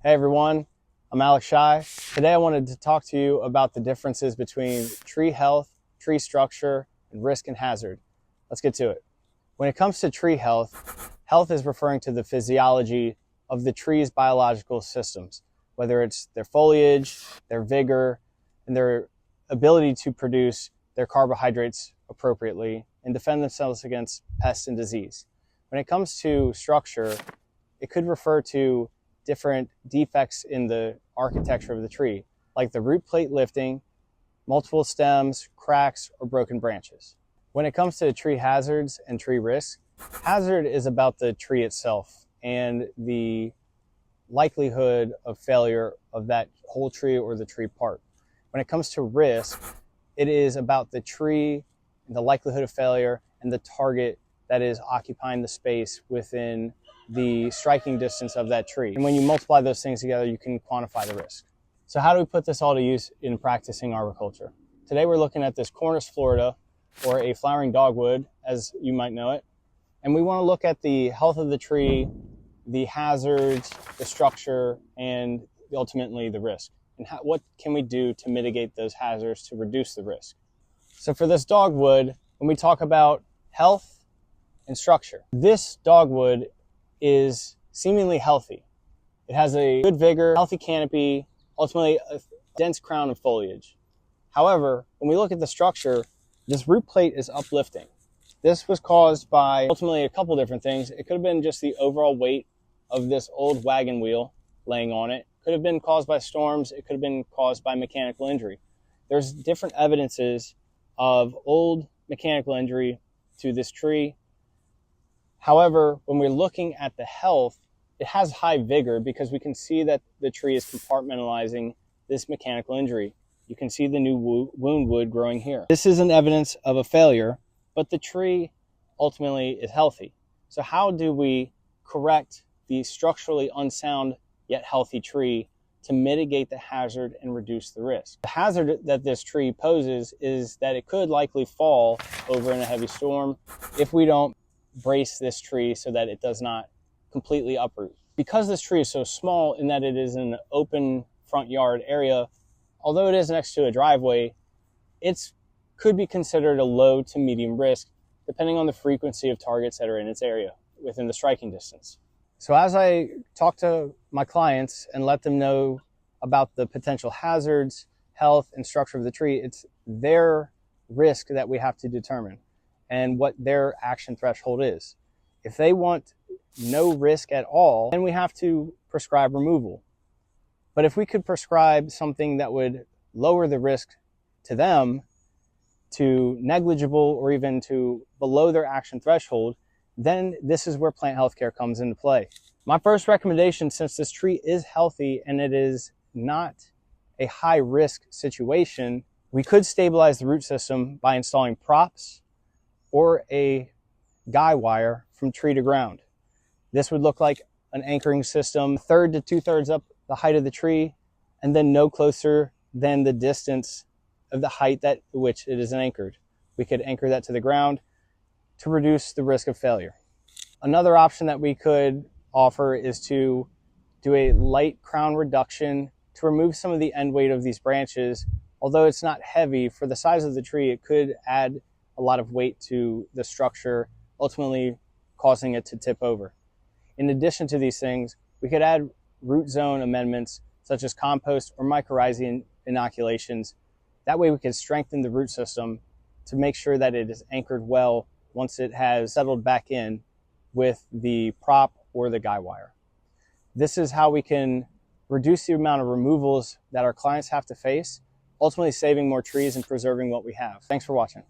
Hey everyone, I'm Alex Shy. Today I wanted to talk to you about the differences between tree health, tree structure, and risk and hazard. Let's get to it. When it comes to tree health, health is referring to the physiology of the tree's biological systems, whether it's their foliage, their vigor, and their ability to produce their carbohydrates appropriately and defend themselves against pests and disease. When it comes to structure, it could refer to different defects in the architecture of the tree, like the root plate lifting, multiple stems, cracks, or broken branches. When it comes to tree hazards and tree risks, hazard is about the tree itself and the likelihood of failure of that whole tree or the tree part. When it comes to risk, it is about the tree and the likelihood of failure and the target that is occupying the space within the striking distance of that tree. And when you multiply those things together, you can quantify the risk. So how do we put this all to use in practicing arboriculture? Today we're looking at this Cornus Florida, or a flowering dogwood, as you might know it. And we want to look at the health of the tree, the hazards, the structure, and ultimately the risk. And what can we do to mitigate those hazards to reduce the risk? So for this dogwood, when we talk about health and structure, this dogwood is seemingly healthy. It has a good vigor, healthy canopy, ultimately a dense crown of foliage. However, when we look at the structure, this root plate is uplifting. This was caused by ultimately a couple different things. It could have been just the overall weight of this old wagon wheel laying on it. Could have been caused by storms. It could have been caused by mechanical injury. There's different evidences of old mechanical injury to this tree. However, when we're looking at the health, it has high vigor because we can see that the tree is compartmentalizing this mechanical injury. You can see the new wound wood growing here. This isn't evidence of a failure, but the tree ultimately is healthy. So how do we correct the structurally unsound yet healthy tree to mitigate the hazard and reduce the risk? The hazard that this tree poses is that it could likely fall over in a heavy storm if we don't brace this tree so that it does not completely uproot. Because this tree is so small in that it is in an open front yard area, although it is next to a driveway, it could be considered a low to medium risk depending on the frequency of targets that are in its area within the striking distance. So as I talk to my clients and let them know about the potential hazards, health, and structure of the tree, it's their risk that we have to determine and what their action threshold is. If they want no risk at all, then we have to prescribe removal. But if we could prescribe something that would lower the risk to them to negligible or even to below their action threshold, then this is where plant health care comes into play. My first recommendation, since this tree is healthy and it is not a high risk situation, we could stabilize the root system by installing props or a guy wire from tree to ground. This would look like an anchoring system, 1/3 to 2/3 up the height of the tree, and then no closer than the distance of the height at which it is anchored. We could anchor that to the ground to reduce the risk of failure. Another option that we could offer is to do a light crown reduction to remove some of the end weight of these branches. Although it's not heavy, for the size of the tree, it could add a lot of weight to the structure, ultimately causing it to tip over. In addition to these things, we could add root zone amendments such as compost or mycorrhizae inoculations. That way we could strengthen the root system to make sure that it is anchored well once it has settled back in with the prop or the guy wire. This is how we can reduce the amount of removals that our clients have to face, ultimately saving more trees and preserving what we have. Thanks for watching.